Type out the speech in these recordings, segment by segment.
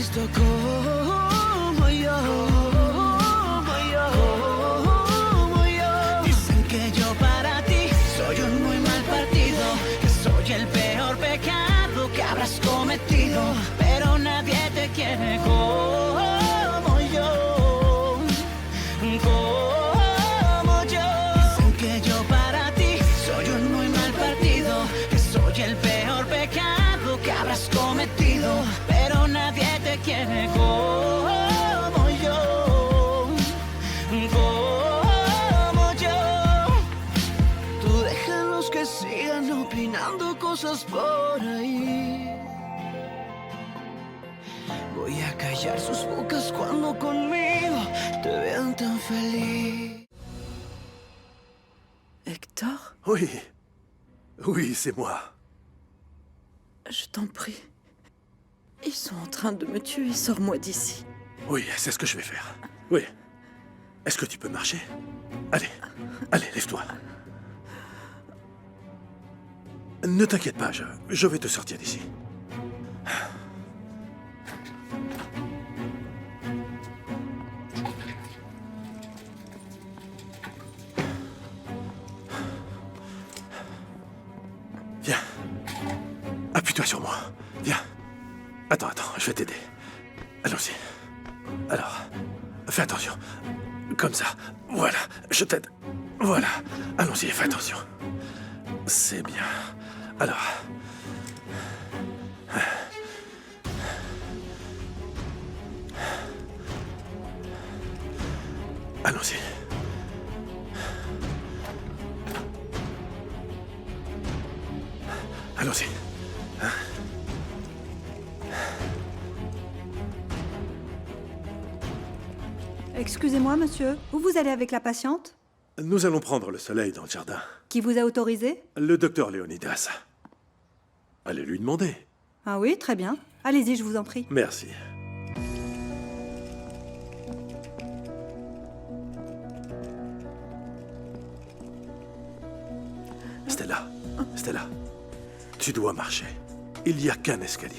visto como yo. Dicen que yo para ti soy un muy mal partido, que soy el peor pecado que habrás cometido, pero nadie te quiere como yo, como yo. Dicen que yo para ti soy un muy mal partido, que soy el peor pecado que habrás cometido, pero nadie te quiere como yo, como yo. Tú déjalos que sigan opinando cosas por ahí. Voy a callar sus bocas cuando conmigo te vean tan feliz. Hector, Oui. Oui, c'est moi. je t'en prie. Ils sont en train de me tuer, sors-moi d'ici. Oui, c'est ce que je vais faire. Oui. Est-ce que tu peux marcher? Allez. Allez, lève-toi. Ne t'inquiète pas, je vais te sortir d'ici. Viens. Appuie-toi sur moi. Viens. Attends, je vais t'aider. Allons-y. Alors, fais attention. Comme ça. Voilà, je t'aide. Voilà. Allons-y, fais attention. C'est bien. Alors... Allons-y. Allons-y. Excusez-moi, monsieur. Où vous allez avec la patiente? Nous allons prendre le soleil dans le jardin. Qui vous a autorisé? Le docteur Léonidas. Allez lui demander. Ah oui, très bien. Allez-y, je vous en prie. Merci. Stella, tu dois marcher. Il n'y a qu'un escalier.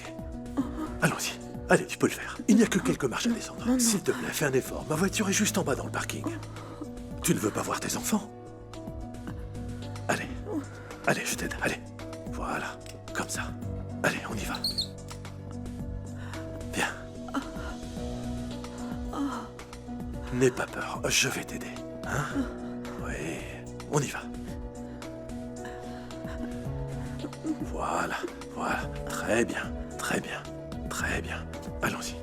Allons-y. Allez, tu peux le faire. Il n'y a que quelques marches à descendre. S'il te plaît, fais un effort. Ma voiture est juste en bas dans le parking. Tu ne veux pas voir tes enfants? Allez. Allez, je t'aide. Allez. Voilà. Comme ça. Allez, on y va. Viens. N'aie pas peur. Je vais t'aider. Hein? Oui. On y va. Voilà. Voilà. Très bien. Très bien. Très bien. Allons-y.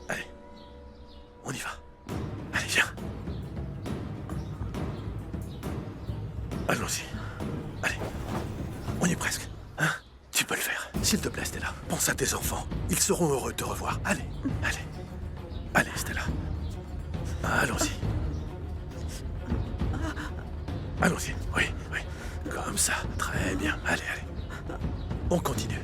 Allez. On y va. Allez, viens. Allons-y. Allez. On y est presque. Hein? Tu peux le faire. S'il te plaît, Stella. Pense à tes enfants. Ils seront heureux de te revoir. Allez. Allez. Allez, Stella. Allons-y. Allons-y. Oui, oui. Comme ça. Très bien. Allez, allez. On continue.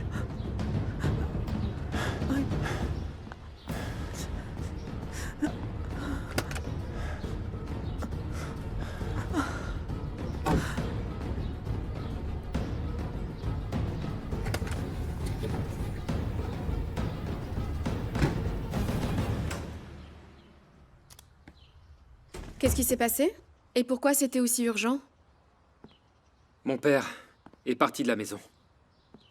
Qu'est-ce qui s'est passé? Et pourquoi c'était aussi urgent? Mon père est parti de la maison.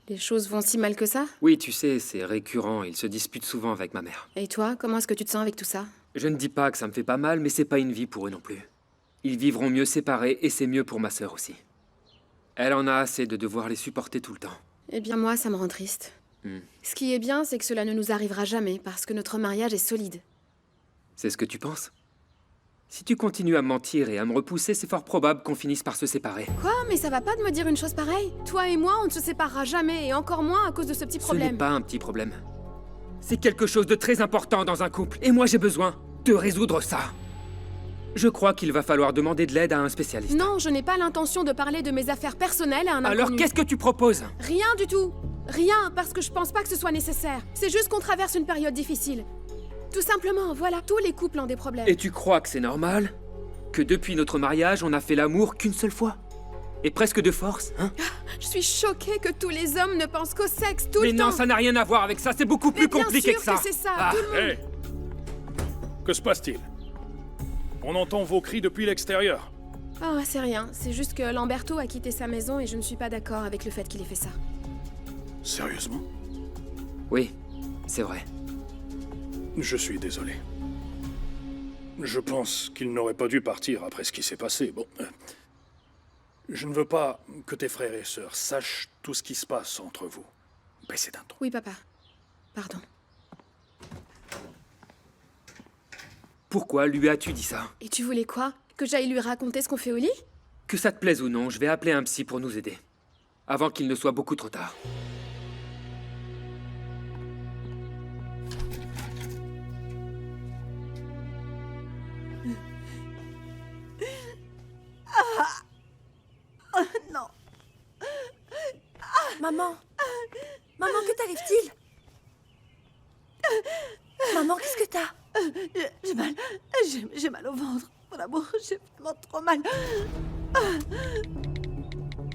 Les choses vont si mal que ça? Oui, tu sais, c'est récurrent, il se dispute souvent avec ma mère. Et toi, comment est-ce que tu te sens avec tout ça? Je ne dis pas que ça me fait pas mal, mais c'est pas une vie pour eux non plus. Ils vivront mieux séparés et c'est mieux pour ma sœur aussi. Elle en a assez de devoir les supporter tout le temps. Eh bien moi, ça me rend triste. Ce qui est bien, c'est que cela ne nous arrivera jamais, parce que notre mariage est solide. C'est ce que tu penses? Si tu continues à mentir et à me repousser, c'est fort probable qu'on finisse par se séparer. Quoi? Mais ça va pas de me dire une chose pareille? Toi et moi, on ne se séparera jamais, et encore moins à cause de ce petit Ce problème. n'est pas un petit problème. C'est quelque chose de très important dans un couple, et moi j'ai besoin de résoudre ça. Je crois qu'il va falloir demander de l'aide à un spécialiste. Non, je n'ai pas l'intention de parler de mes affaires personnelles à un inconnu. Alors qu'est-ce que tu proposes? Rien du tout. Rien, parce que je pense pas que ce soit nécessaire. C'est juste qu'on traverse une période difficile. Tout simplement, voilà. Tous les couples ont des problèmes. Et tu crois que c'est normal? Que depuis notre mariage, on n'a fait l'amour qu'une seule fois. Et presque de force, hein? Je suis choquée que tous les hommes ne pensent qu'au sexe tout Mais le temps. non, ça n'a rien à voir avec ça, c'est beaucoup plus compliqué que ça. Bien sûr que c'est ça, Ah. tout le monde... Hé! Que se passe-t-il? On entend vos cris depuis l'extérieur. Oh, c'est rien. C'est juste que Lamberto a quitté sa maison et je ne suis pas d'accord avec le fait qu'il ait fait ça. Sérieusement? Oui, c'est vrai. Je suis désolé. Je pense qu'il n'aurait pas dû partir après ce qui s'est passé. Bon, je ne veux pas que tes frères et sœurs sachent tout ce qui se passe entre vous. Baissez d'un ton. Oui, papa. Pardon. Pourquoi lui as-tu dit ça? Et tu voulais quoi? Que j'aille lui raconter ce qu'on fait au lit? Que ça te plaise ou non, je vais appeler un psy pour nous aider. Avant qu'il ne soit beaucoup trop tard. Non. Maman! Maman, que t'arrive-t-il? Maman, qu'est-ce que t'as? J'ai mal. J'ai mal au ventre. Mon amour, j'ai vraiment trop mal.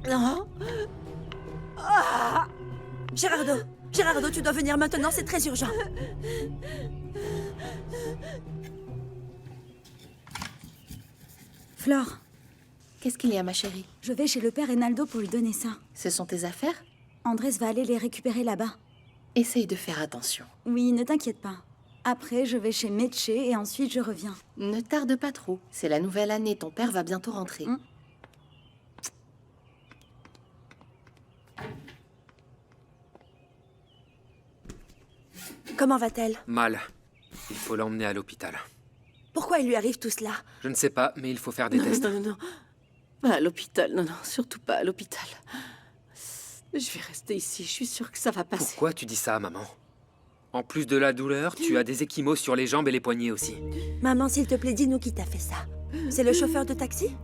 Non. Gérardo, tu dois venir maintenant, c'est très urgent. Flore, Qu'est-ce qu'il y a, ma chérie? je vais chez le père Reynaldo pour lui donner ça. Ce sont tes affaires? Andrés va aller les récupérer là-bas. Essaye de faire attention. Oui, ne t'inquiète pas. Après, je vais chez Meche et ensuite je reviens. Ne tarde pas trop. C'est la nouvelle année, ton père va bientôt rentrer. Comment va-t-elle? Mal. Il faut l'emmener à l'hôpital. Pourquoi il lui arrive tout cela? Je ne sais pas, mais il faut faire des tests. Non. Pas à l'hôpital. Non, surtout pas à l'hôpital. Je vais rester ici. Je suis sûre que ça va passer. Pourquoi tu dis ça, maman? En plus de la douleur, tu as des ecchymoses sur les jambes et les poignets aussi. Maman, s'il te plaît, dis-nous qui t'a fait ça. C'est le chauffeur de taxi?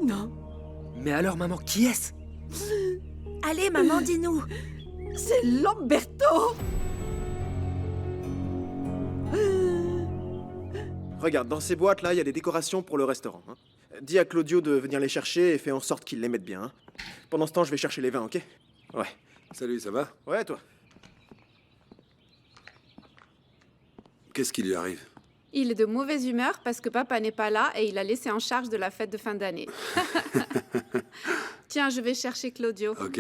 Non. Mais alors, maman, qui est-ce? Allez, maman, dis-nous. C'est Lamberto. Regarde, dans ces boîtes-là, il y a des décorations pour le restaurant. Hein. Dis à Claudio de venir les chercher et fais en sorte qu'il les mette bien. Hein. Pendant ce temps, je vais chercher les vins, ok? Ouais. Salut, ça va? Ouais, toi? Qu'est-ce qui lui arrive? Il est de mauvaise humeur parce que papa n'est pas là et il a laissé en charge de la fête de fin d'année. Tiens, je vais chercher Claudio. Ok.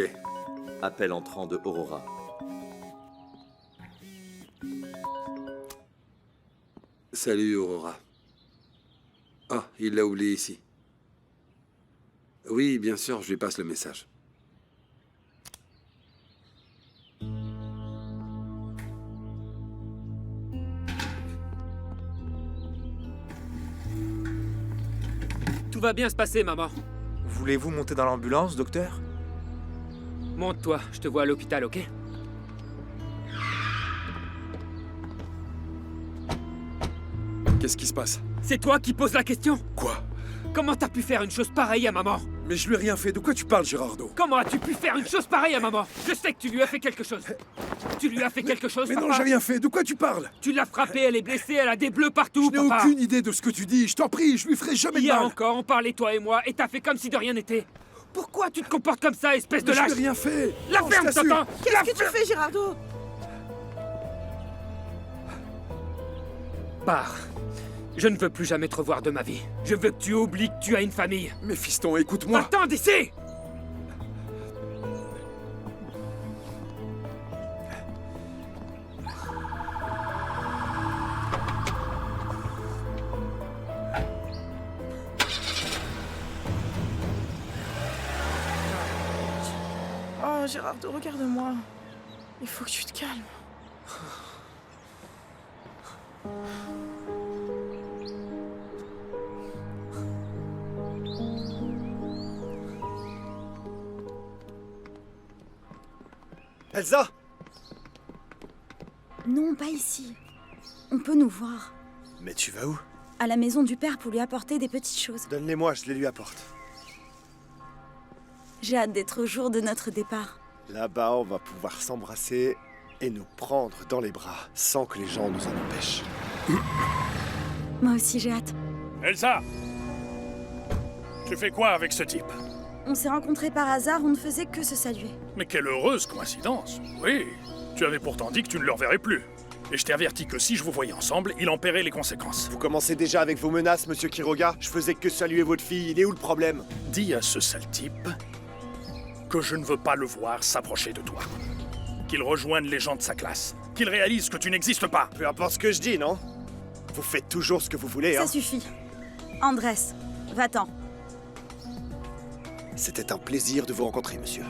Appel entrant de Aurora. Salut, Aurora. Ah, il l'a oublié ici. Oui, bien sûr, je lui passe le message. Tout va bien se passer, maman. Voulez-vous monter dans l'ambulance, docteur? Monte-toi, je te vois à l'hôpital, ok? Qu'est-ce qui se passe? C'est toi qui poses la question? Quoi? Comment t'as pu faire une chose pareille à maman? Mais je lui ai rien fait. De quoi tu parles, Gérardo? Comment as-tu pu faire une chose pareille à maman? Je sais que tu lui as fait quelque chose. Tu lui as fait quelque chose, Mais papa? non, j'ai rien fait. De quoi tu parles? Tu l'as frappée, elle est blessée, elle a des bleus partout, Je n'ai papa. aucune idée de ce que tu dis. Je t'en prie, je lui ferai jamais de Hier mal. encore, on parlait toi et moi, et t'as fait comme si de rien n'était. Pourquoi tu te comportes comme ça, espèce de Mais je lâche? n'ai rien fait. La Non, je ferme, t'assure. t'entends? Qu'est-ce que tu fais, Gérardo? Pars. Je ne veux plus jamais te revoir de ma vie. Je veux que tu oublies que tu as une famille. Mais fiston, écoute-moi. Va-t'en d'ici! Oh, Gérardo, regarde-moi. Il faut que tu te calmes. Elsa! Non, pas ici. On peut nous voir. Mais tu vas où? À la maison du père pour lui apporter des petites choses. Donne-les-moi, je les lui apporte. J'ai hâte d'être au jour de notre départ. Là-bas, on va pouvoir s'embrasser et nous prendre dans les bras sans que les gens nous en empêchent. Moi aussi, j'ai hâte. Elsa! Tu fais quoi avec ce type? On s'est rencontrés par hasard, on ne faisait que se saluer. Mais quelle heureuse coïncidence! Oui, tu avais pourtant dit que tu ne le reverrais plus. Et je t'ai averti que si je vous voyais ensemble, il en paierait les conséquences. Vous commencez déjà avec vos menaces, monsieur Quiroga. Je faisais que saluer votre fille, il est où le problème? Dis à ce sale type que je ne veux pas le voir s'approcher de toi. Qu'il rejoigne les gens de sa classe. Qu'il réalise que tu n'existes pas. Peu importe ce que je dis, non? Vous faites toujours ce que vous voulez, hein? Ça suffit. Andrés, va-t'en. C'était un plaisir de vous rencontrer, monsieur.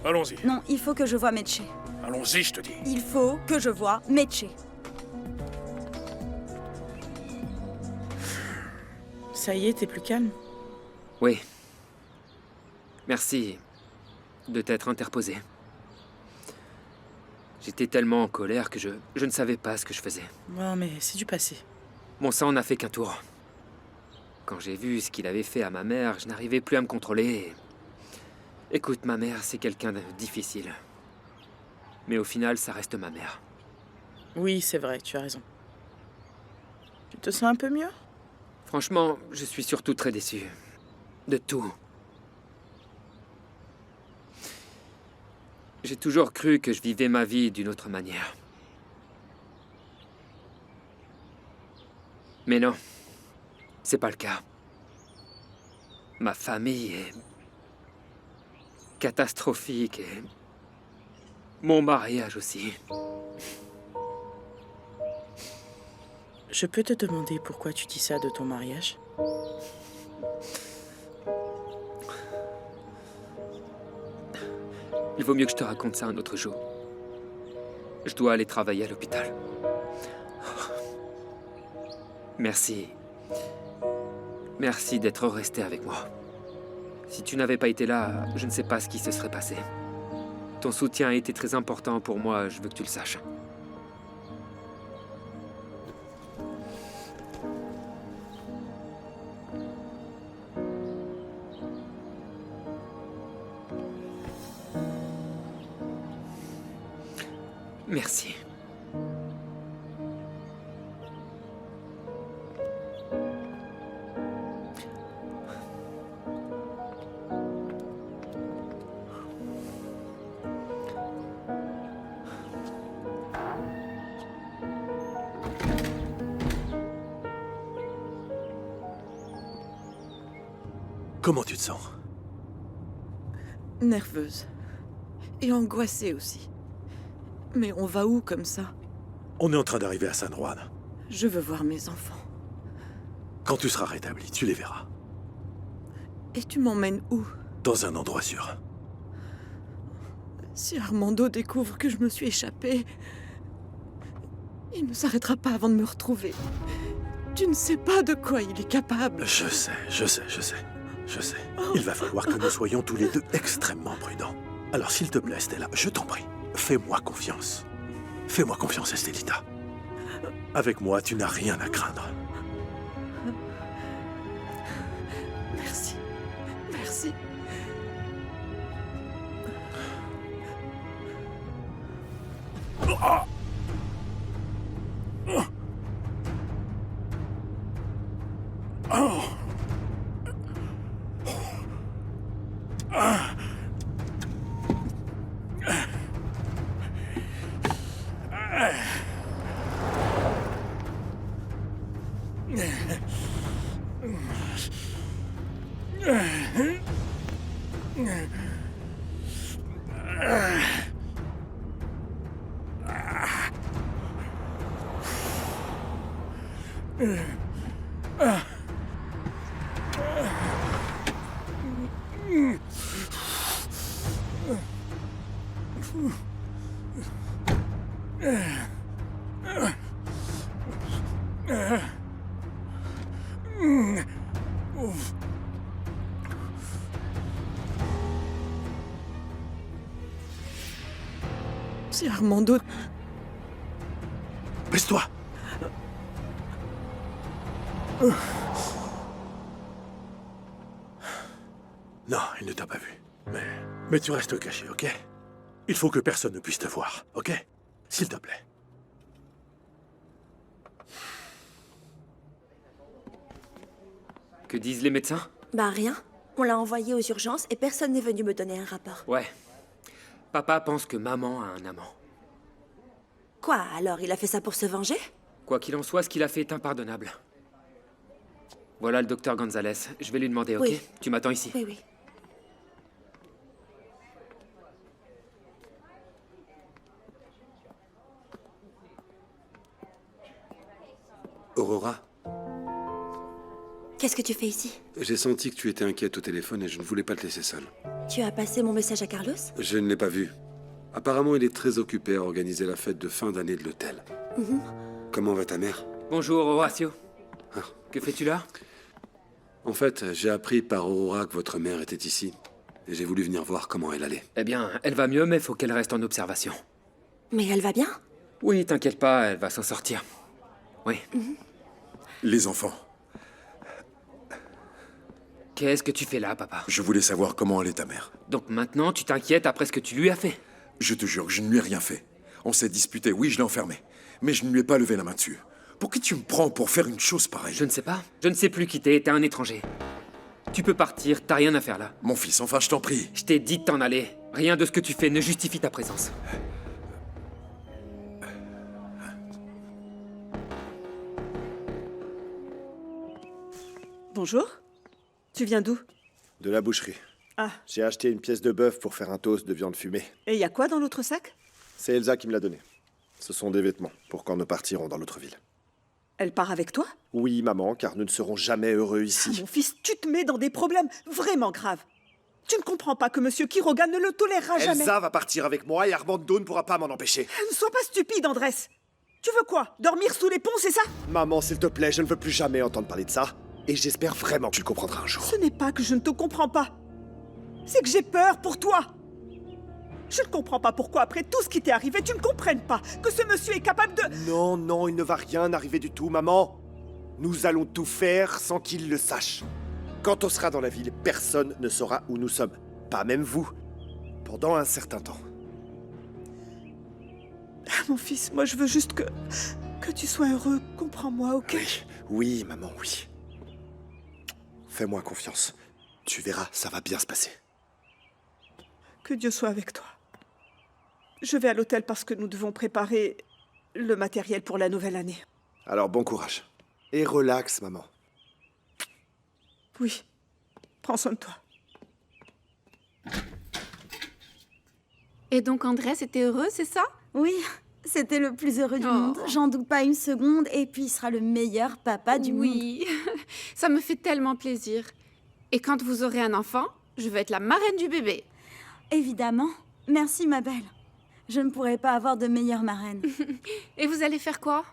Allons-y. Non, il faut que je voie Meche. Allons-y, je te dis. Il faut que je voie Meche. Ça y est, t'es plus calme? Oui. Merci de t'être interposé. J'étais tellement en colère que je ne savais pas ce que je faisais. Non, mais c'est du passé. Mon sang n'a fait qu'un tour. Quand j'ai vu ce qu'il avait fait à ma mère, je n'arrivais plus à me contrôler. Écoute, ma mère, c'est quelqu'un de difficile. Mais au final, ça reste ma mère. Oui, c'est vrai, tu as raison. Tu te sens un peu mieux? Franchement, je suis surtout très déçu. De tout. J'ai toujours cru que je vivais ma vie d'une autre manière. Mais non, c'est pas le cas. Ma famille est catastrophique et mon mariage aussi. Je peux te demander pourquoi tu dis ça de ton mariage? Il vaut mieux que je te raconte ça un autre jour. Je dois aller travailler à l'hôpital. Merci. Merci d'être resté avec moi. Si tu n'avais pas été là, je ne sais pas ce qui se serait passé. Ton soutien a été très important pour moi, je veux que tu le saches. Merci. Comment tu te sens? Nerveuse. Et angoissée aussi. Mais on va où comme ça? On est en train d'arriver à San Juan. Je veux voir mes enfants. Quand tu seras rétabli, tu les verras. Et tu m'emmènes où? Dans un endroit sûr. Si Armando découvre que je me suis échappée, il ne s'arrêtera pas avant de me retrouver. Tu ne sais pas de quoi il est capable. Je sais. Il va falloir que nous soyons tous les deux extrêmement prudents. Alors s'il te plaît, Stella, je t'en prie, fais-moi confiance. Fais-moi confiance, Estelita. Avec moi, tu n'as rien à craindre. Merci. Merci. Si Armando... Baisse-toi! Non, il ne t'a pas vu. Mais tu restes caché, ok? Il faut que personne ne puisse te voir, ok? S'il te plaît. Que disent les médecins? Bah rien. On l'a envoyé aux urgences et personne n'est venu me donner un rapport. Ouais. Papa pense que maman a un amant. Quoi, alors il a fait ça pour se venger? Quoi qu'il en soit, ce qu'il a fait est impardonnable. Voilà le docteur Gonzalez. Je vais lui demander, ok? Oui. Tu m'attends ici. Oui, oui. Aurora, Qu'est-ce que tu fais ici? j'ai senti que tu étais inquiète au téléphone et je ne voulais pas te laisser seule. Tu as passé mon message à Carlos? Je ne l'ai pas vu. Apparemment, il est très occupé à organiser la fête de fin d'année de l'hôtel. Comment va ta mère? Bonjour, Horacio. Que fais-tu là? En fait, j'ai appris par Aurora que votre mère était ici. Et j'ai voulu venir voir comment elle allait. Eh bien, elle va mieux, mais faut qu'elle reste en observation. Mais elle va bien? Oui, t'inquiète pas, elle va s'en sortir. Oui. Les enfants, Qu'est-ce que tu fais là, papa? je voulais savoir comment allait ta mère. Donc maintenant, tu t'inquiètes après ce que tu lui as fait? Je te jure que je ne lui ai rien fait. On s'est disputé, oui, je l'ai enfermé. Mais je ne lui ai pas levé la main dessus. Pour qui tu me prends pour faire une chose pareille? Je ne sais pas. Je ne sais plus qui t'es un étranger. Tu peux partir, t'as rien à faire là. Mon fils, enfin, je t'en prie. Je t'ai dit de t'en aller. Rien de ce que tu fais ne justifie ta présence. Bonjour. Tu viens d'où? De la boucherie. Ah. J'ai acheté une pièce de bœuf pour faire un toast de viande fumée. Et y a quoi dans l'autre sac? C'est Elsa qui me l'a donné. Ce sont des vêtements pour quand nous partirons dans l'autre ville. Elle part avec toi? Oui, maman, car nous ne serons jamais heureux Ah, ici. mon fils, tu te mets dans des problèmes vraiment graves. Tu ne comprends pas que Monsieur Quiroga ne le tolérera jamais. Elsa va partir avec moi et Armando ne pourra pas m'en empêcher. Ne sois pas stupide, Andrés. Tu veux quoi? Dormir sous les ponts, c'est ça? Maman, s'il te plaît, je ne veux plus jamais entendre parler de ça. Et j'espère vraiment que tu le comprendras un jour. Ce n'est pas que je ne te comprends pas. C'est que j'ai peur pour toi. Je ne comprends pas pourquoi, après tout ce qui t'est arrivé, tu ne comprennes pas que ce monsieur est capable de... Non, non, il ne va rien arriver du tout, maman. Nous allons tout faire sans qu'il le sache. Quand on sera dans la ville, personne ne saura où nous sommes. Pas même vous. Pendant un certain temps. Ah, mon fils, moi je veux juste que tu sois heureux. Comprends-moi, ok? Oui, oui, maman, oui. Fais-moi confiance. Tu verras, ça va bien se passer. Que Dieu soit avec toi. Je vais à l'hôtel parce que nous devons préparer le matériel pour la nouvelle année. Alors bon courage. Et relax, maman. Oui. Prends soin de toi. Et donc Andrés était heureux, c'est ça? Oui, c'était le plus heureux du Oh. monde. J'en doute pas une seconde. Et puis, il sera le meilleur papa du monde. Oui, ça me fait tellement plaisir. Et quand vous aurez un enfant, je vais être la marraine du bébé. Évidemment. Merci, ma belle. Je ne pourrais pas avoir de meilleure marraine. Et vous allez faire quoi?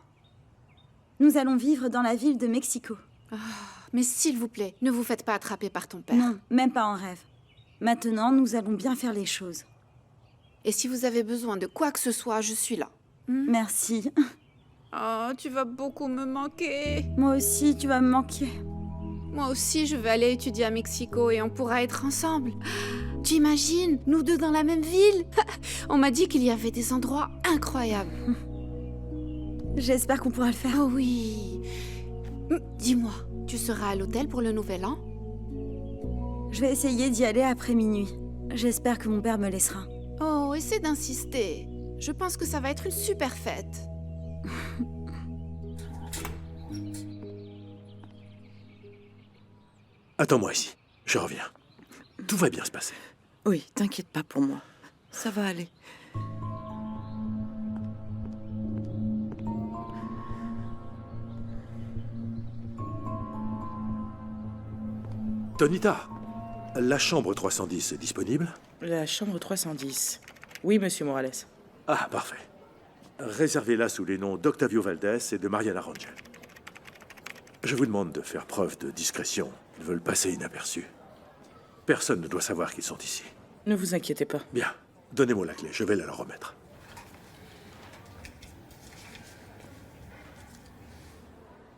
Nous allons vivre dans la ville de Mexico. Mais s'il vous plaît, ne vous faites pas attraper par ton père. Non, même pas en rêve. Maintenant, nous allons bien faire les choses. Et si vous avez besoin de quoi que ce soit, je suis là. Merci. Oh, tu vas beaucoup me manquer. Moi aussi, tu vas me manquer. Moi aussi, je vais aller étudier à Mexico et on pourra être ensemble. Tu imagines, nous deux dans la même ville? On m'a dit qu'il y avait des endroits incroyables. J'espère qu'on pourra le faire. Oh oui. Dis-moi, tu seras à l'hôtel pour le nouvel an? Je vais essayer d'y aller après minuit. J'espère que mon père me laissera. Oh, essaie d'insister. Je pense que ça va être une super fête. Attends-moi ici. Je reviens. Tout va bien se passer. Oui, t'inquiète pas pour moi. Ça va aller. Tonita, la chambre 310 est disponible? La chambre 310. Oui, monsieur Morales. Ah, parfait. Réservez-la sous les noms d'Octavio Valdés et de Mariana Rangel. Je vous demande de faire preuve de discrétion. Ils veulent passer inaperçus. Personne ne doit savoir qu'ils sont ici. Ne vous inquiétez pas. Bien. Donnez-moi la clé, je vais la leur remettre.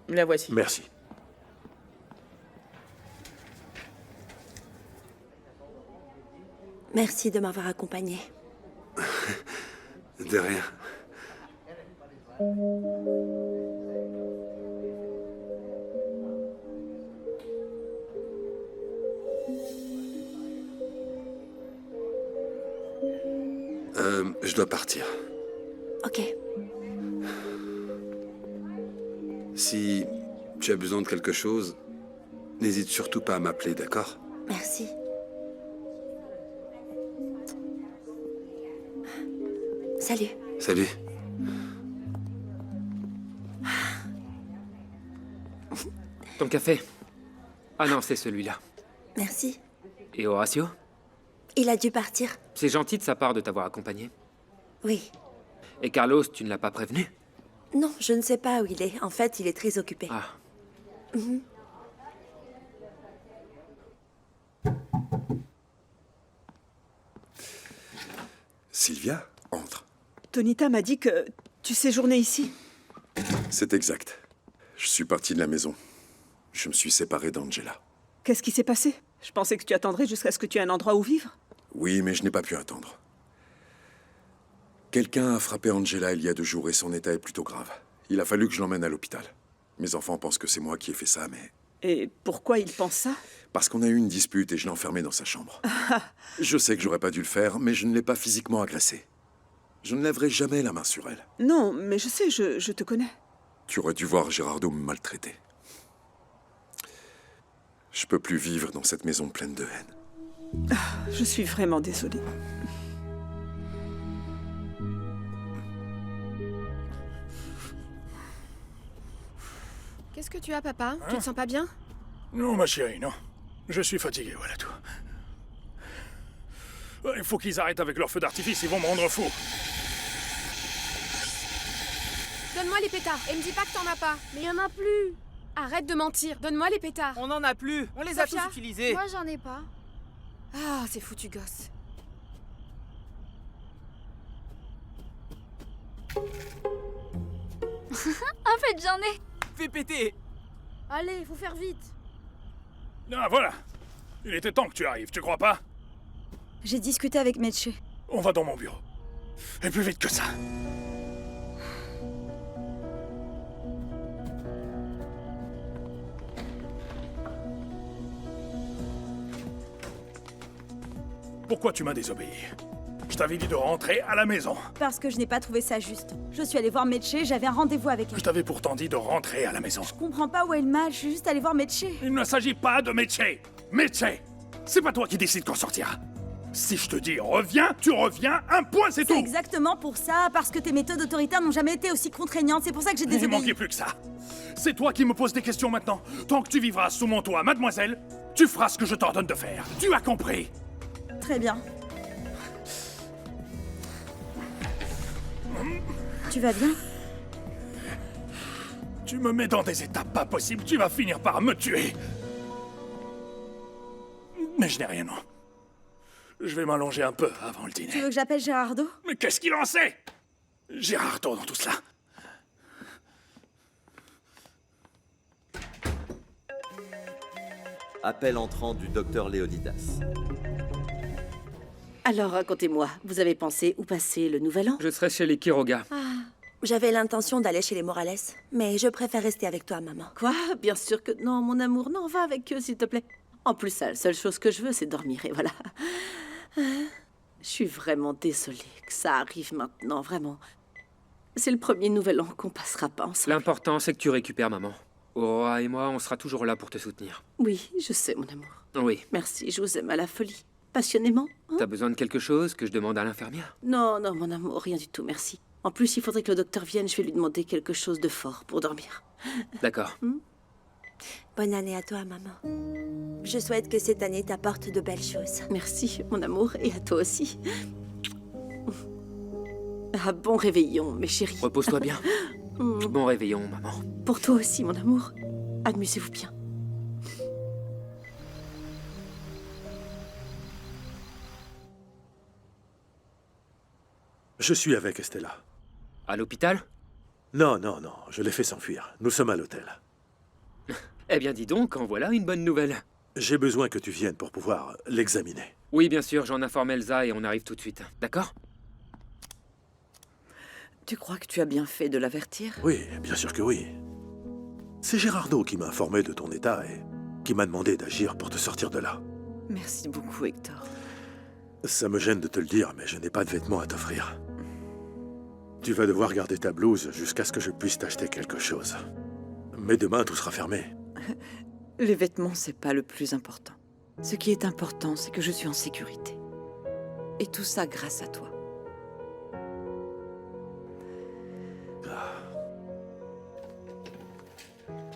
La voici. Merci. Merci de m'avoir accompagné. De rien. Je dois partir. Ok. Si tu as besoin de quelque chose, n'hésite surtout pas à m'appeler, d'accord? Merci. Salut. Salut. Ton café? Ah non, c'est celui-là. Merci. Et Horacio? Il a dû partir. C'est gentil de sa part de t'avoir accompagné. Oui. Et Carlos, tu ne l'as pas prévenu? Non, je ne sais pas où il est. En fait, il est très occupé. Ah. Mhm. Sylvia, entre. Tonita m'a dit que tu séjournais ici. C'est exact. Je suis parti de la maison. Je me suis séparé d'Angela. Qu'est-ce qui s'est passé? Je pensais que tu attendrais jusqu'à ce que tu aies un endroit où vivre. Oui, mais je n'ai pas pu attendre. Quelqu'un a frappé Angela il y a 2 jours et son état est plutôt grave. Il a fallu que je l'emmène à l'hôpital. Mes enfants pensent que c'est moi qui ai fait ça, mais... Et pourquoi ils pensent ça? Parce qu'on a eu une dispute et je l'ai enfermé dans sa chambre. Je sais que j'aurais pas dû le faire, mais je ne l'ai pas physiquement agressée. Je ne lèverai jamais la main sur elle. Non, mais je sais, je te connais. Tu aurais dû voir Gerardo me maltraiter. Je peux plus vivre dans cette maison pleine de haine. Je suis vraiment désolée. Qu'est-ce que tu as, papa? Tu te sens pas bien? Non, ma chérie, non. Je suis fatigué, voilà tout. Il faut qu'ils arrêtent avec leur feu d'artifice, ils vont me rendre fou. Donne-moi les pétards et me dis pas que t'en as pas. Mais y en a plus. Arrête de mentir, donne-moi les pétards. On en a plus, on les a tous Sophia, utilisés. Moi j'en ai pas. Ah, c'est foutu gosse. En fait, j'en ai. Fais péter. Allez, faut faire vite. Ah, voilà. Il était temps que tu arrives, tu crois pas? J'ai discuté avec Meche. On va dans mon bureau. Et plus vite que ça. Pourquoi tu m'as désobéi? Je t'avais dit de rentrer à la maison. Parce que je n'ai pas trouvé ça juste. Je suis allée voir Meche, j'avais un rendez-vous avec elle. Je t'avais pourtant dit de rentrer à la maison. Je comprends pas où est le mal, je suis juste allée voir Meche. Il ne s'agit pas de Meche. Meche, c'est pas toi qui décides qu'on sortira. Si je te dis reviens, tu reviens, un point, c'est tout. C'est exactement pour ça, parce que tes méthodes autoritaires n'ont jamais été aussi contraignantes, c'est pour ça que j'ai Il désobéi. manquait plus que ça. C'est toi qui me poses des questions maintenant. Tant que tu vivras sous mon toit, mademoiselle, tu feras ce que je t'ordonne de faire. Tu as compris? Très bien. Tu vas bien? Tu me mets dans des étapes pas possibles, tu vas finir par me tuer. Mais je n'ai rien, non. Je vais m'allonger un peu avant le dîner. Tu veux que j'appelle Gerardo? Mais qu'est-ce qu'il en sait? Gerardo dans tout cela. Appel entrant du docteur Léonidas. Alors, racontez-moi, vous avez pensé où passer le nouvel an? Je serai chez les Quiroga. J'avais l'intention d'aller chez les Morales, mais je préfère rester avec toi, maman. Quoi? Bien sûr que non, mon amour, non, va avec eux, s'il te plaît. En plus, la seule chose que je veux, c'est dormir, et voilà. Je suis vraiment désolée que ça arrive maintenant, vraiment. C'est le premier nouvel an qu'on passera pas ensemble. L'important, c'est que tu récupères maman. Aurora et moi, on sera toujours là pour te soutenir. Oui, je sais, mon amour. Oui. Merci, je vous aime à la folie. Passionnément. Hein? T'as besoin de quelque chose que je demande à l'infirmière? Non, non, mon amour, rien du tout, merci. En plus, il faudrait que le docteur vienne, je vais lui demander quelque chose de fort pour dormir. D'accord. Bonne année à toi, maman. Je souhaite que cette année t'apporte de belles choses. Merci, mon amour, et à toi aussi. Ah, bon réveillon, mes chéris. Repose-toi bien. Bon réveillon, maman. Pour toi aussi, mon amour. Amusez-vous bien. Je suis avec Estella. À l'hôpital? Non, non, non, je l'ai fait s'enfuir. Nous sommes à l'hôtel. Eh bien, dis donc, en voilà une bonne nouvelle. J'ai besoin que tu viennes pour pouvoir l'examiner. Oui, bien sûr, j'en informe Elsa et on arrive tout de suite. D'accord? Tu crois que tu as bien fait de l'avertir? Oui, bien sûr que oui. C'est Gerardo qui m'a informé de ton état et qui m'a demandé d'agir pour te sortir de là. Merci beaucoup, Hector. Ça me gêne de te le dire, mais je n'ai pas de vêtements à t'offrir. Tu vas devoir garder ta blouse jusqu'à ce que je puisse t'acheter quelque chose. Mais demain, tout sera fermé. Les vêtements, c'est pas le plus important. Ce qui est important, c'est que je suis en sécurité. Et tout ça grâce à toi.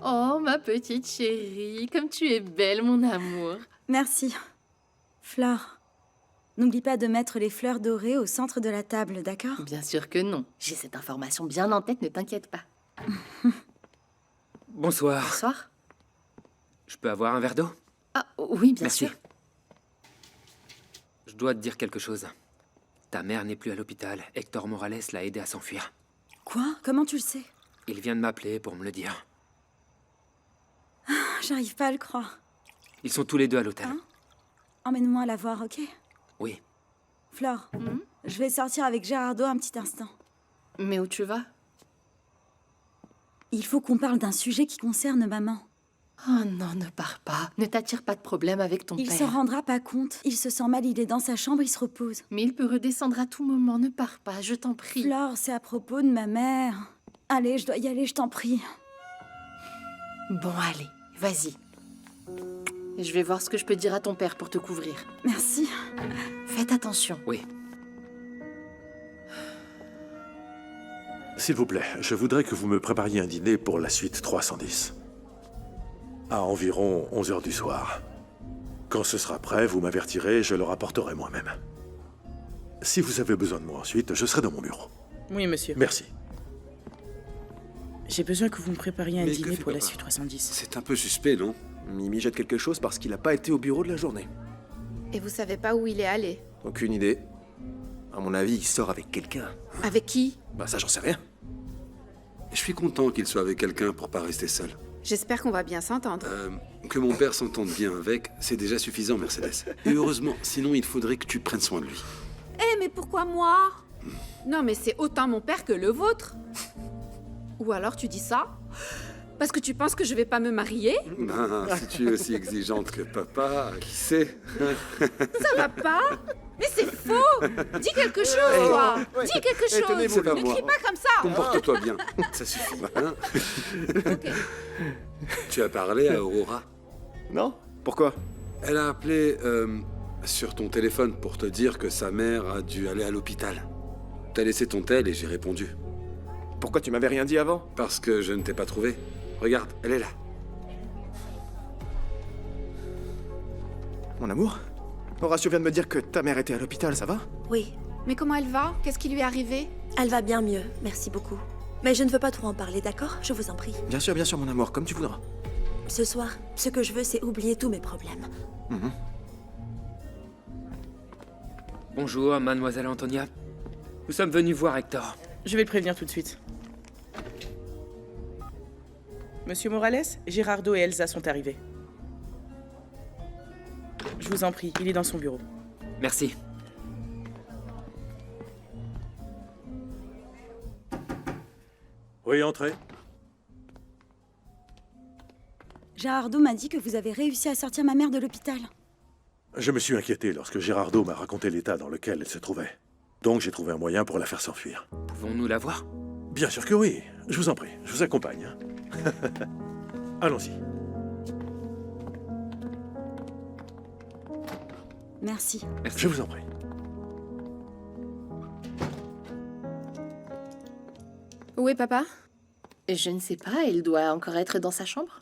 Oh, ma petite chérie, comme tu es belle, mon amour. Merci. Flore, n'oublie pas de mettre les fleurs dorées au centre de la table, d'accord? Bien sûr que non. J'ai cette information bien en tête, ne t'inquiète pas. Bonsoir. Bonsoir. Je peux avoir un verre d'eau? Ah, oui, bien Merci. sûr. Je dois te dire quelque chose. Ta mère n'est plus à l'hôpital. Hector Morales l'a aidé à s'enfuir. Quoi? Comment tu le sais? Il vient de m'appeler pour me le dire. J'arrive pas à le croire. Ils sont tous les deux à l'hôtel. Hein? Emmène-moi la voir, ok? Oui. Flore, je vais sortir avec Gerardo un petit instant. Mais où tu vas? Il faut qu'on parle d'un sujet qui concerne maman. Oh non, ne pars pas. Ne t'attire pas de problème avec ton Il père. s'en rendra pas compte. Il se sent mal, il est dans sa chambre, il se repose. Mais il peut redescendre à tout moment. Ne pars pas, je t'en prie. Flore, c'est à propos de ma mère. Allez, je dois y aller, je t'en prie. Bon, allez, vas-y. Je vais voir ce que je peux dire à ton père pour te couvrir. Merci. Faites attention. Oui. S'il vous plaît, je voudrais que vous me prépariez un dîner pour la suite 310. À environ 11 h du soir. Quand ce sera prêt, vous m'avertirez, je le rapporterai moi-même. Si vous avez besoin de moi ensuite, je serai dans mon bureau. Oui, monsieur. Merci. J'ai besoin que vous me prépariez un Mais que dîner fait pour la papa? suite 310. C'est un peu suspect, non? Mimi jette quelque chose parce qu'il n'a pas été au bureau de la journée. Et vous savez pas où il est allé? Aucune idée. À mon avis, il sort avec quelqu'un. Avec qui? Bah ça, j'en sais rien. Je suis content qu'il soit avec quelqu'un pour pas rester seul. J'espère qu'on va bien s'entendre. Que mon père s'entende bien avec, c'est déjà suffisant, Mercedes. Et heureusement, sinon il faudrait que tu prennes soin de lui. Eh, mais pourquoi moi? Non, mais c'est autant mon père que le vôtre. Ou alors tu dis ça parce que tu penses que je vais pas me marier? Ben, si tu es aussi exigeante que papa, qui sait? Ça va pas? Mais c'est faux! Dis quelque chose, toi! Dis quelque chose! tenez-vous là, Ne moi. crie pas comme ça! Comporte-toi bien, ça suffit. Hein? Tu as parlé à Aurora? Non? Pourquoi? Elle a appelé sur ton téléphone pour te dire que sa mère a dû aller à l'hôpital. T'as laissé ton tel et j'ai répondu. Pourquoi tu m'avais rien dit avant? Parce que je ne t'ai pas trouvé. Regarde, elle est là. Mon amour? Horatio vient de me dire que ta mère était à l'hôpital, ça va? Oui, Mais comment elle va? Qu'est-ce qui lui est arrivé? elle va bien mieux, merci beaucoup. Mais je ne veux pas trop en parler, d'accord? Je vous en prie. Bien sûr, mon amour, comme tu voudras. Ce soir, ce que je veux, c'est oublier tous mes problèmes. Bonjour, mademoiselle Antonia. Nous sommes venus voir Hector. Je vais le prévenir tout de suite. Monsieur Morales, Gerardo et Elsa sont arrivés. Je vous en prie, il est dans son bureau. Merci. Oui, entrez. Gerardo m'a dit que vous avez réussi à sortir ma mère de l'hôpital. Je me suis inquiété lorsque Gerardo m'a raconté l'état dans lequel elle se trouvait. Donc j'ai trouvé un moyen pour la faire s'enfuir. Pouvons-nous la voir? Bien sûr que oui. Je vous en prie, je vous accompagne. Allons-y. Merci. Je vous en prie. Où est papa? Je ne sais pas, il doit encore être dans sa chambre.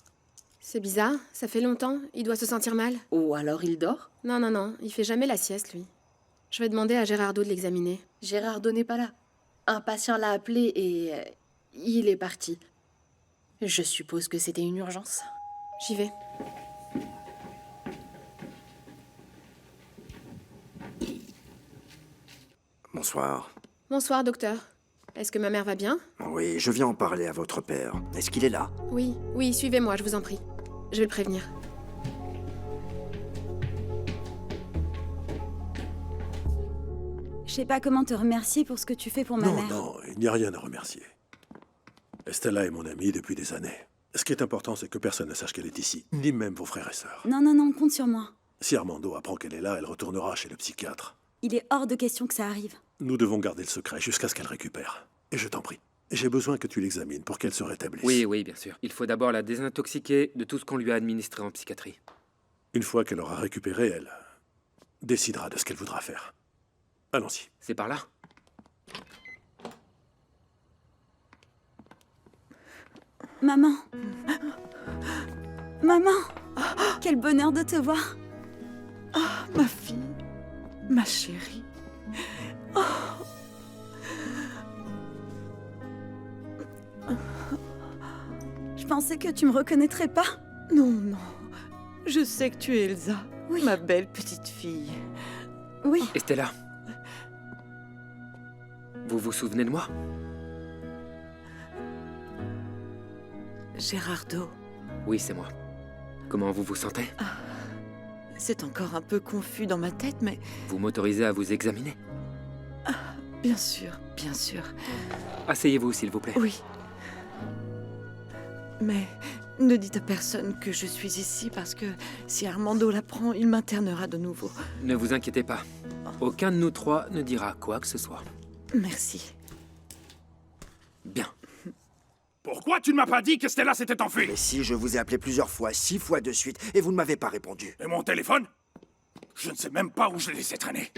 C'est bizarre, ça fait longtemps, il doit se sentir mal. Ou alors il dort? Non, il fait jamais la sieste, lui. Je vais demander à Gerardo de l'examiner. Gerardo n'est pas là. Un patient l'a appelé et il est parti. Je suppose que c'était une urgence. J'y vais. Bonsoir. Bonsoir, docteur. Est-ce que ma mère va bien? Oui, je viens en parler à votre père. Est-ce qu'il est là? Oui, suivez-moi, je vous en prie. Je vais le prévenir. Je sais pas comment te remercier pour ce que tu fais pour ma mère. Non, il n'y a rien à remercier. Estella est mon amie depuis des années. Ce qui est important, c'est que personne ne sache qu'elle est ici, ni même vos frères et sœurs. Non, compte sur moi. Si Armando apprend qu'elle est là, elle retournera chez le psychiatre. Il est hors de question que ça arrive. Nous devons garder le secret jusqu'à ce qu'elle récupère. Et je t'en prie, j'ai besoin que tu l'examines pour qu'elle se rétablisse. Oui, oui, bien sûr. Il faut d'abord la désintoxiquer de tout ce qu'on lui a administré en psychiatrie. Une fois qu'elle aura récupéré, elle décidera de ce qu'elle voudra faire. Allons-y. C'est par là? Maman. Maman. Quel bonheur de te voir. Ah, ma fille. Ma chérie. Oh. Je pensais que tu me reconnaîtrais pas. Non, non. Je sais que tu es Elsa, oui. Ma belle petite fille. Oui. Estella. Vous vous souvenez de moi? Gérardo. Oui, c'est moi. Comment vous vous sentez? C'est encore un peu confus dans ma tête, mais... Vous m'autorisez à vous examiner? Bien sûr, bien sûr. Asseyez-vous, s'il vous plaît. Oui. Mais ne dites à personne que je suis ici parce que si Armando l'apprend, il m'internera de nouveau. Ne vous inquiétez pas. Aucun de nous trois ne dira quoi que ce soit. Merci. Bien. Pourquoi tu ne m'as pas dit que Stella s'était enfuie? Mais si, je vous ai appelé plusieurs fois, 6 fois de suite, et vous ne m'avez pas répondu. Et mon téléphone? Je ne sais même pas où je l'ai laissé traîner.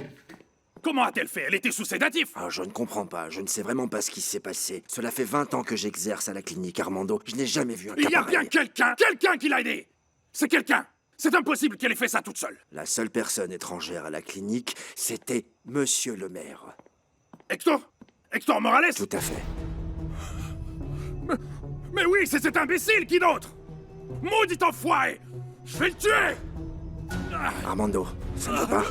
Comment a-t-elle fait? Elle était sous sédatif. Ah, je ne comprends pas, je ne sais vraiment pas ce qui s'est passé. Cela fait 20 ans que j'exerce à la clinique Armando. Je n'ai jamais vu un cas Il y a pareil. bien quelqu'un qui l'a aidé. C'est quelqu'un. C'est impossible qu'elle ait fait ça toute seule. La seule personne étrangère à la clinique, c'était Monsieur le maire. Hector? Hector Morales? Tout à fait. Mais oui, c'est cet imbécile, qui d'autre? Maudit enfoiré! Je vais le tuer! Armando, ça ne va pas?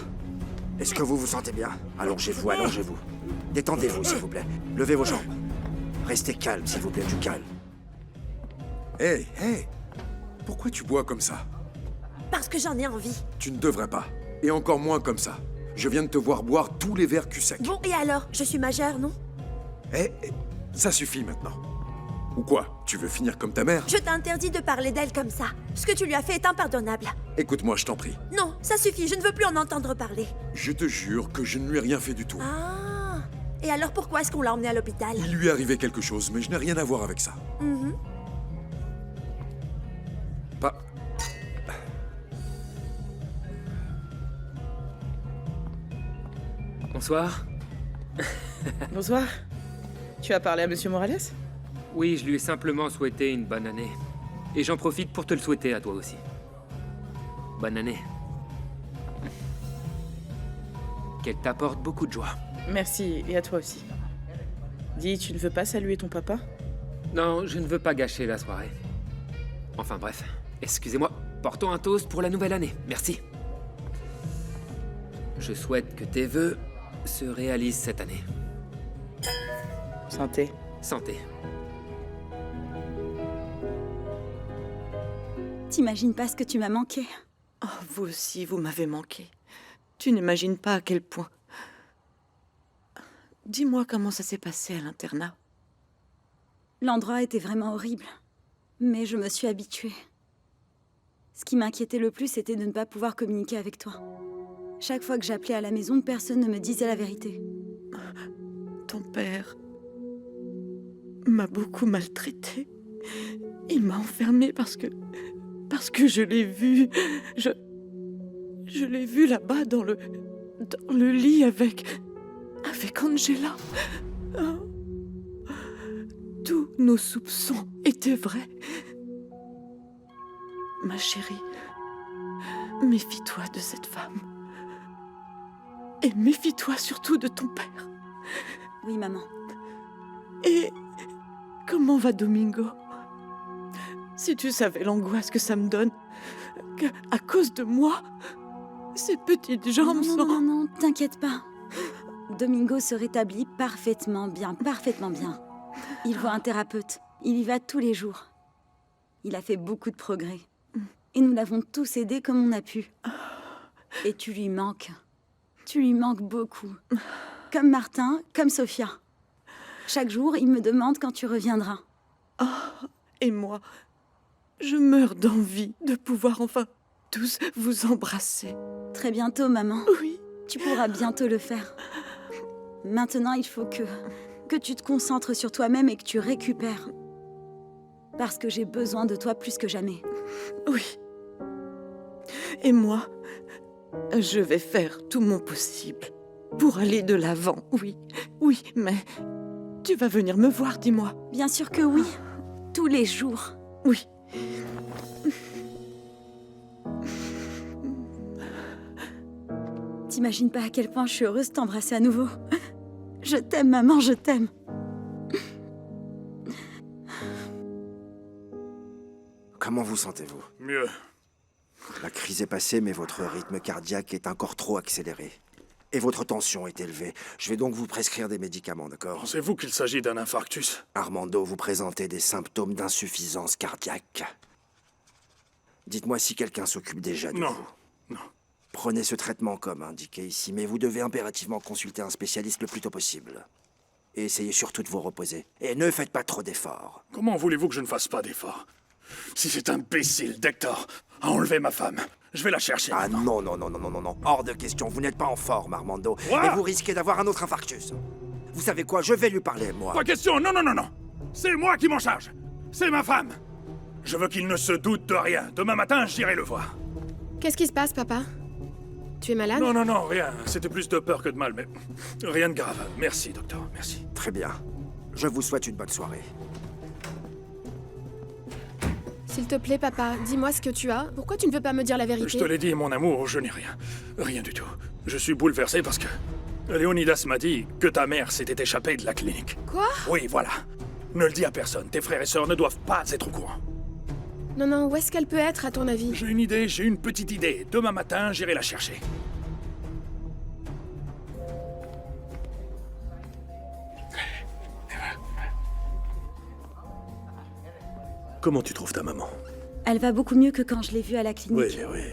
Est-ce que vous vous sentez bien? Allongez-vous, allongez-vous. Détendez-vous, s'il vous plaît. Levez vos jambes. Restez calme, s'il vous plaît, du calme. Hé, hé! Pourquoi tu bois comme ça? Parce que j'en ai envie. Tu ne devrais pas. Et encore moins comme ça. Je viens de te voir boire tous les verres cul sec. Bon, et alors? Je suis majeure, non? Ça suffit maintenant. Ou quoi? Tu veux finir comme ta mère? Je t'interdis de parler d'elle comme ça. Ce que tu lui as fait est impardonnable. Écoute-moi, je t'en prie. Non, ça suffit, je ne veux plus en entendre parler. Je te jure que je ne lui ai rien fait du tout. Ah. Et alors pourquoi est-ce qu'on l'a emmené à l'hôpital? Il lui est arrivé quelque chose, mais je n'ai rien à voir avec ça. Pas... Bonsoir. Bonsoir. Tu as parlé à Monsieur Morales? Oui, je lui ai simplement souhaité une bonne année. Et j'en profite pour te le souhaiter à toi aussi. Bonne année. Qu'elle t'apporte beaucoup de joie. Merci, et à toi aussi. Dis, tu ne veux pas saluer ton papa? Non, je ne veux pas gâcher la soirée. Enfin bref, excusez-moi. Portons un toast pour la nouvelle année. Merci. Je souhaite que tes vœux se réalisent cette année. Santé. Santé. T'imagines pas ce que tu m'as manqué. Oh, vous aussi, vous m'avez manqué. Tu n'imagines pas à quel point. Dis-moi comment ça s'est passé à l'internat. L'endroit était vraiment horrible. Mais je me suis habituée. Ce qui m'inquiétait le plus, c'était de ne pas pouvoir communiquer avec toi. Chaque fois que j'appelais à la maison, personne ne me disait la vérité. Ton père m'a beaucoup maltraitée. Il m'a enfermée parce que je l'ai vu. Je l'ai vu là-bas dans le lit avec Angela. Oh. Tous nos soupçons étaient vrais. Ma chérie, méfie-toi de cette femme. Et méfie-toi surtout de ton père. Oui, maman. Et comment va Domingo? Si tu savais l'angoisse que ça me donne, à cause de moi, ses petites jambes sont... Non, t'inquiète pas. Domingo se rétablit parfaitement bien, parfaitement bien. Il voit un thérapeute. Il y va tous les jours. Il a fait beaucoup de progrès. Et nous l'avons tous aidé comme on a pu. Et tu lui manques. Tu lui manques beaucoup. Comme Martin, comme Sophia. Chaque jour, il me demande quand tu reviendras. Oh, et moi, je meurs d'envie de pouvoir enfin tous vous embrasser. Très bientôt, maman. Oui. Tu pourras bientôt le faire. Maintenant, il faut que que tu te concentres sur toi-même et que tu récupères. Parce que j'ai besoin de toi plus que jamais. Oui. Et moi, je vais faire tout mon possible pour aller de l'avant, oui. Oui, mais tu vas venir me voir, dis-moi. Bien sûr que oui. Tous les jours. Oui. T'imagines pas à quel point je suis heureuse de t'embrasser à nouveau. Je t'aime, maman, je t'aime. Comment vous sentez-vous? Mieux. La crise est passée, mais votre rythme cardiaque est encore trop accéléré. Et votre tension est élevée. Je vais donc vous prescrire des médicaments, d'accord? Pensez-vous qu'il s'agit d'un infarctus? Armando, vous présentez des symptômes d'insuffisance cardiaque. Dites-moi si quelqu'un s'occupe déjà de vous. Non. Prenez ce traitement comme indiqué ici, mais vous devez impérativement consulter un spécialiste le plus tôt possible. Et essayez surtout de vous reposer. Et ne faites pas trop d'efforts. Comment voulez-vous que je ne fasse pas d'efforts? Si cet imbécile d'Hector a enlevé ma femme, je vais la chercher. Ah maintenant. non. Hors de question. Vous n'êtes pas en forme, Armando. Quoi? Et vous risquez d'avoir un autre infarctus. Vous savez quoi? Je vais lui parler, moi. Pas question. Non. C'est moi qui m'en charge. C'est ma femme. Je veux qu'il ne se doute de rien. Demain matin, j'irai le voir. Qu'est-ce qui se passe, papa? Tu es malade? Non, rien. C'était plus de peur que de mal, mais rien de grave. Merci, docteur. Merci. Très bien. Je vous souhaite une bonne soirée. S'il te plaît, papa, dis-moi ce que tu as. Pourquoi tu ne veux pas me dire la vérité? Je te l'ai dit, mon amour, je n'ai rien. Rien du tout. Je suis bouleversé parce que Léonidas m'a dit que ta mère s'était échappée de la clinique. Quoi? Oui, voilà. Ne le dis à personne. Tes frères et sœurs ne doivent pas être au courant. Non, où est-ce qu'elle peut être, à ton avis? J'ai une petite idée. Demain matin, j'irai la chercher. Comment tu trouves ta maman? Elle va beaucoup mieux que quand je l'ai vue à la clinique. Oui.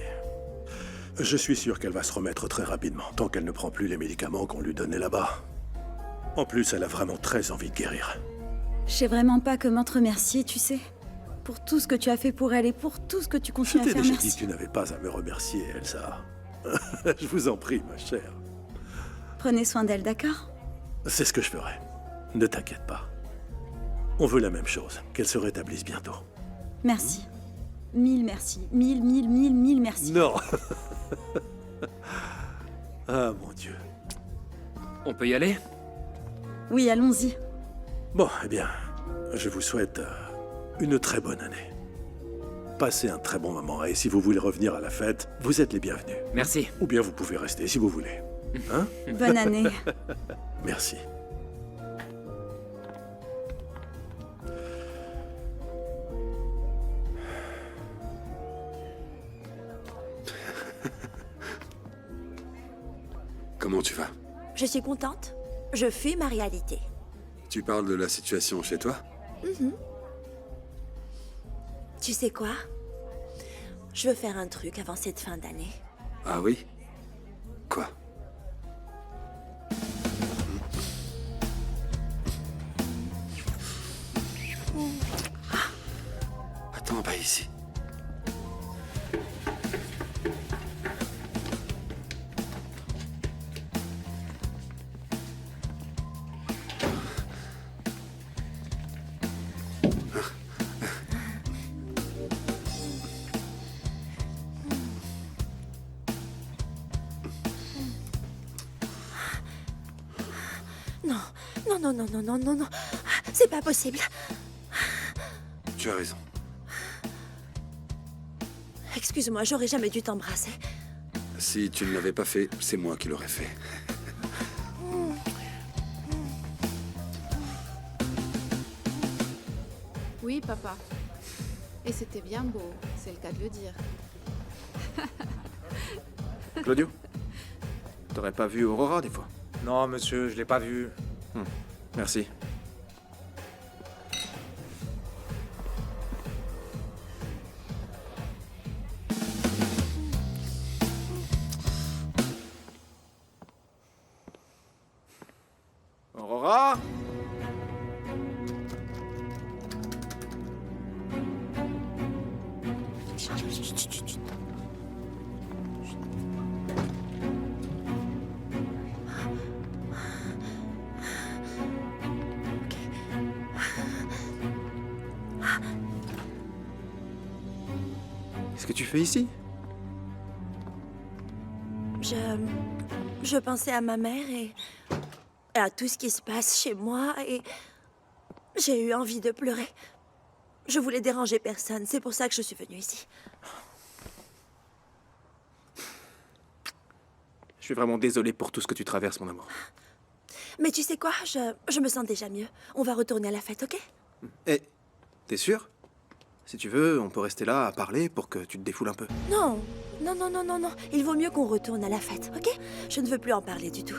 Je suis sûr qu'elle va se remettre très rapidement, tant qu'elle ne prend plus les médicaments qu'on lui donnait là-bas. En plus, elle a vraiment très envie de guérir. Je sais vraiment pas comment te remercier, tu sais. Pour tout ce que tu as fait pour elle et pour tout ce que tu Je continues à t'ai faire, déjà merci. dit que tu n'avais pas à me remercier, Elsa. Je vous en prie, ma chère. Prenez soin d'elle, d'accord? C'est ce que je ferai. Ne t'inquiète pas. On veut la même chose, qu'elle se rétablisse bientôt. Merci. Mille merci. Mille merci. Non. Ah, mon Dieu. On peut y aller? Oui, allons-y. Bon, eh bien, je vous souhaite une très bonne année. Passez un très bon moment, et si vous voulez revenir à la fête, vous êtes les bienvenus. Merci. Ou bien vous pouvez rester si vous voulez. Hein? Bonne année. Merci. Comment tu vas? Je suis contente. Je fuis ma réalité. Tu parles de la situation chez toi? Tu sais quoi? Je veux faire un truc avant cette fin d'année. Ah oui? Quoi? Attends, pas ici. Non. C'est pas possible. Tu as raison. Excuse-moi, j'aurais jamais dû t'embrasser. Si tu ne l'avais pas fait, c'est moi qui l'aurais fait. Oui, papa. Et c'était bien beau, c'est le cas de le dire. Claudio? T'aurais pas vu Aurora des fois? Non, monsieur, je l'ai pas vue. Merci. Aurora? Qu'est-ce que tu fais ici? Je pensais à ma mère et à tout ce qui se passe chez moi et j'ai eu envie de pleurer. Je voulais déranger personne, c'est pour ça que je suis venue ici. Je suis vraiment désolé pour tout ce que tu traverses, mon amour. Mais tu sais quoi, je me sens déjà mieux. On va retourner à la fête, ok? Eh, t'es sûr? Si tu veux, on peut rester là à parler pour que tu te défoules un peu. Non, non, non, non, non, non. Il vaut mieux qu'on retourne à la fête, ok? Je ne veux plus en parler du tout.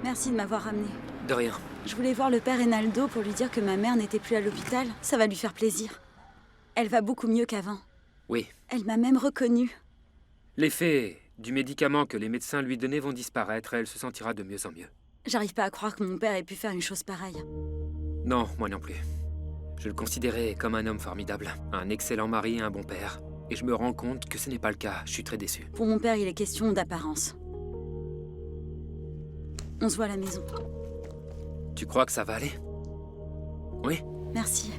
Merci de m'avoir ramené. De rien. Je voulais voir le père Reynaldo pour lui dire que ma mère n'était plus à l'hôpital. Ça va lui faire plaisir. Elle va beaucoup mieux qu'avant. Oui. Elle m'a même reconnue. L'effet du médicament que les médecins lui donnaient vont disparaître et elle se sentira de mieux en mieux. J'arrive pas à croire que mon père ait pu faire une chose pareille. Non, moi non plus. Je le considérais comme un homme formidable, un excellent mari et un bon père. Et je me rends compte que ce n'est pas le cas. Je suis très déçu. Pour mon père, il est question d'apparence. On se voit à la maison. Tu crois que ça va aller? Oui. Merci.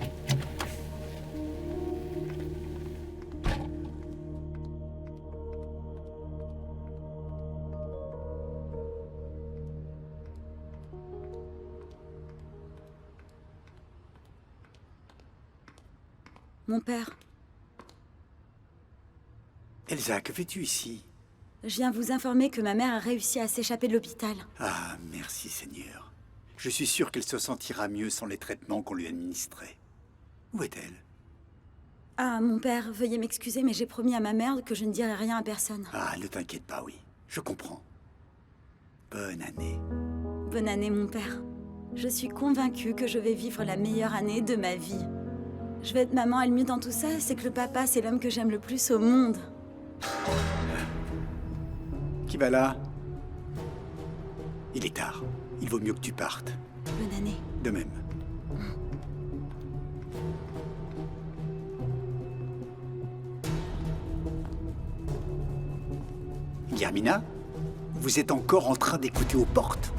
Mon père, Elsa, que fais-tu ici? je viens vous informer que ma mère a réussi à s'échapper de l'hôpital. Ah, merci Seigneur. Je suis sûr qu'elle se sentira mieux sans les traitements qu'on lui administrait. Où est-elle? Ah, mon père, veuillez m'excuser, mais j'ai promis à ma mère que je ne dirai rien à personne. Ah, ne t'inquiète pas, oui. Je comprends. Bonne année. Bonne année, mon père. Je suis convaincue que je vais vivre la meilleure année de ma vie. Je vais être maman, et le mieux dans tout ça, c'est que le papa, c'est l'homme que j'aime le plus au monde. Qui va là? Il est tard. Il vaut mieux que tu partes. Bonne année. De même. Guillermina, vous êtes encore en train d'écouter aux portes?